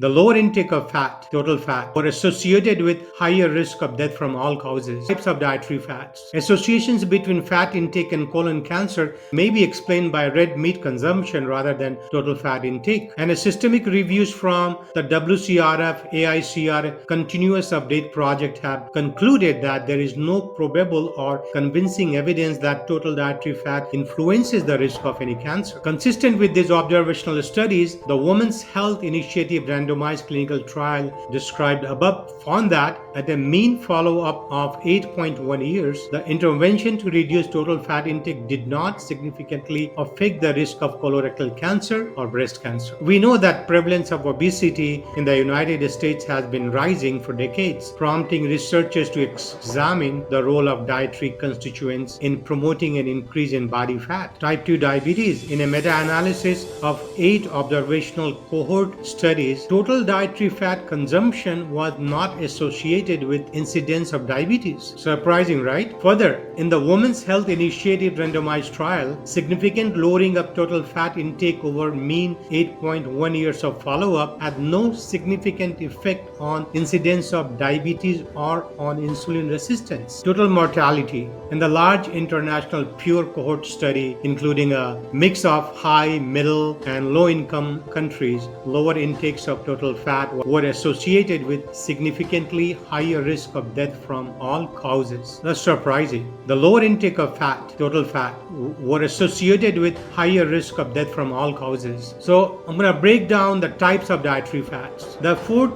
The lower intake of fat, total fat, were associated with higher risk of death from all causes. Types of dietary fats. Associations between fat intake and colon cancer may be explained by red meat consumption rather than total fat intake. And a systemic reviews from the WCRF AICR continuous update project have concluded that there is no probable or convincing evidence that total dietary fat influences the risk of any cancer. Consistent with these observational studies, the Women's Health Initiative randomized clinical trial described above found that at a mean follow-up of 8.1 years, the intervention to reduce total fat intake did not significantly affect the risk of colorectal cancer or breast cancer. We know that prevalence of obesity in the United States has been rising for decades, prompting researchers to examine the role of dietary constituents in promoting an increase in body fat. Type 2 diabetes. In a meta-analysis of 8 observational cohort studies, total dietary fat consumption was not associated with incidence of diabetes. Surprising, right? Further, in the Women's Health Initiative randomized trial, significant lowering of total fat intake over mean 8.1 years of follow-up had no significant effect on incidence of diabetes or on insulin resistance. Total mortality. In the large international pure cohort study, including a mix of high, middle, and low-income countries, lower intakes of total fat were associated with significantly higher risk of death from all causes. That's surprising. The lower intake of fat, total fat, were associated with higher risk of death from all causes. So I'm going to break down the types of dietary fats. There are 4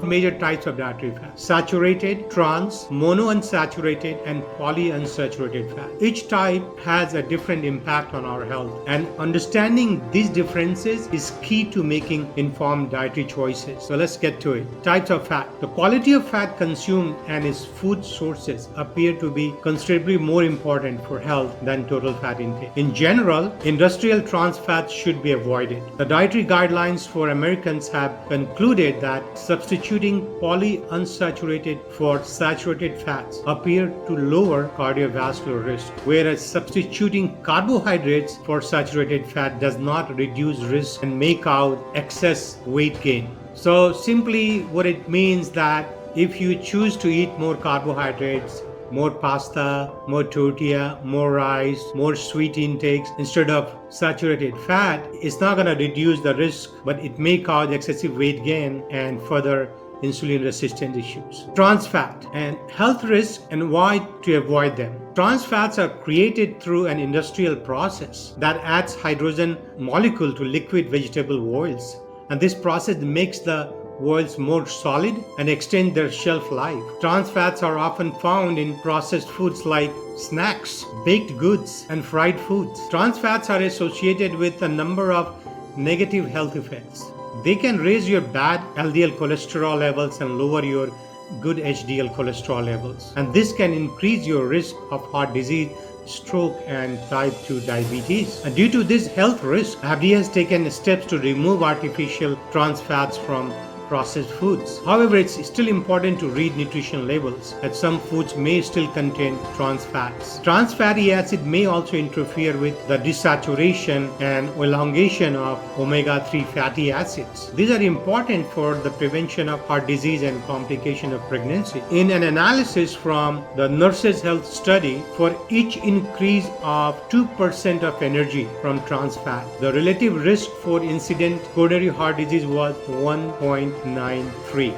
major types of dietary fats: saturated, trans, monounsaturated, and polyunsaturated fat. Each type has a different impact on our health, and understanding these differences is key to making informed dietary choices. So let's get to it. Types of fat. The quality of fat consumed and its food sources appear to be considerably more important for health than total fat intake. In general, industrial trans fats should be avoided. The dietary guidelines for Americans have concluded that substituting polyunsaturated for saturated fats appear to lower cardiovascular risk, whereas substituting carbohydrates for saturated fat does not reduce risk and make out excess weight gain. So simply what it means that if you choose to eat more carbohydrates, more pasta, more tortilla, more rice, more sweet intakes instead of saturated fat, it's not going to reduce the risk, but it may cause excessive weight gain and further insulin resistant issues. Trans fat and health risk and why to avoid them. Trans fats are created through an industrial process that adds hydrogen molecule to liquid vegetable oils, and this process makes the oils more solid and extend their shelf life. Trans fats are often found in processed foods like snacks, baked goods, and fried foods. Trans fats are associated with a number of negative health effects. They can raise your bad LDL cholesterol levels and lower your good HDL cholesterol levels. And this can increase your risk of heart disease, stroke, and type 2 diabetes. And due to this health risk, FDA has taken steps to remove artificial trans fats from processed foods. However, it's still important to read nutrition labels, as some foods may still contain trans fats. Trans fatty acid may also interfere with the desaturation and elongation of omega-3 fatty acids. These are important for the prevention of heart disease and complication of pregnancy. In an analysis from the Nurses Health Study, for each increase of 2% of energy from trans fat, the relative risk for incident coronary heart disease was 1.93.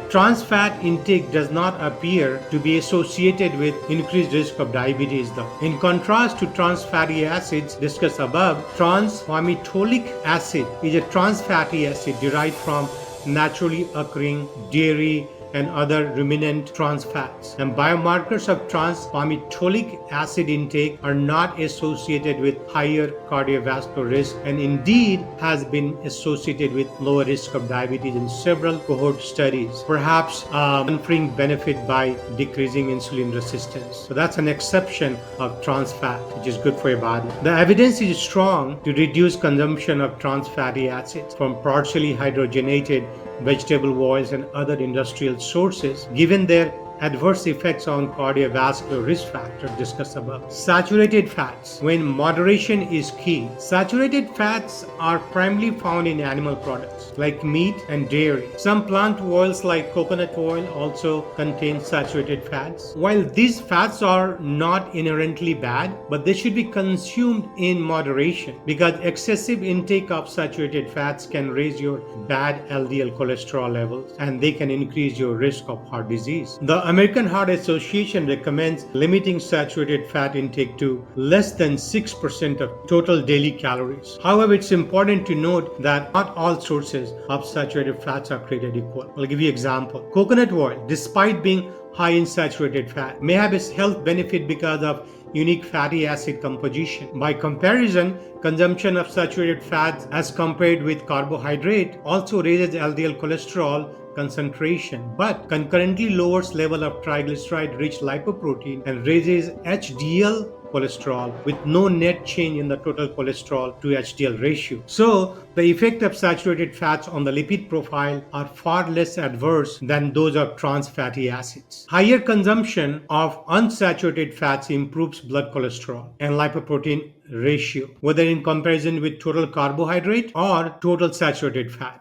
Trans fat intake does not appear to be associated with increased risk of diabetes though. In contrast to trans fatty acids discussed above, trans palmitoleic acid is a trans fatty acid derived from naturally occurring dairy and other ruminant trans fats. And biomarkers of trans palmitoleic acid intake are not associated with higher cardiovascular risk and indeed has been associated with lower risk of diabetes in several cohort studies, perhaps conferring benefit by decreasing insulin resistance. So that's an exception of trans fat, which is good for your body. The evidence is strong to reduce consumption of trans fatty acids from partially hydrogenated vegetable oils and other industrial sources, given their adverse effects on cardiovascular risk factors discussed above. Saturated fats. When moderation is key. Saturated fats are primarily found in animal products like meat and dairy. Some plant oils like coconut oil also contain saturated fats. While these fats are not inherently bad, but they should be consumed in moderation because excessive intake of saturated fats can raise your bad LDL cholesterol levels and they can increase your risk of heart disease. The American Heart Association recommends limiting saturated fat intake to less than 6% of total daily calories. However, it's important to note that not all sources of saturated fats are created equal. I'll give you an example. Coconut oil, despite being high in saturated fat, may have its health benefit because of unique fatty acid composition. By comparison, consumption of saturated fats as compared with carbohydrate also raises LDL cholesterol concentration but concurrently lowers level of triglyceride rich lipoprotein and raises HDL cholesterol with no net change in the total cholesterol to HDL ratio. So, the effect of saturated fats on the lipid profile are far less adverse than those of trans fatty acids. Higher consumption of unsaturated fats improves blood cholesterol and lipoprotein ratio, whether in comparison with total carbohydrate or total saturated fat.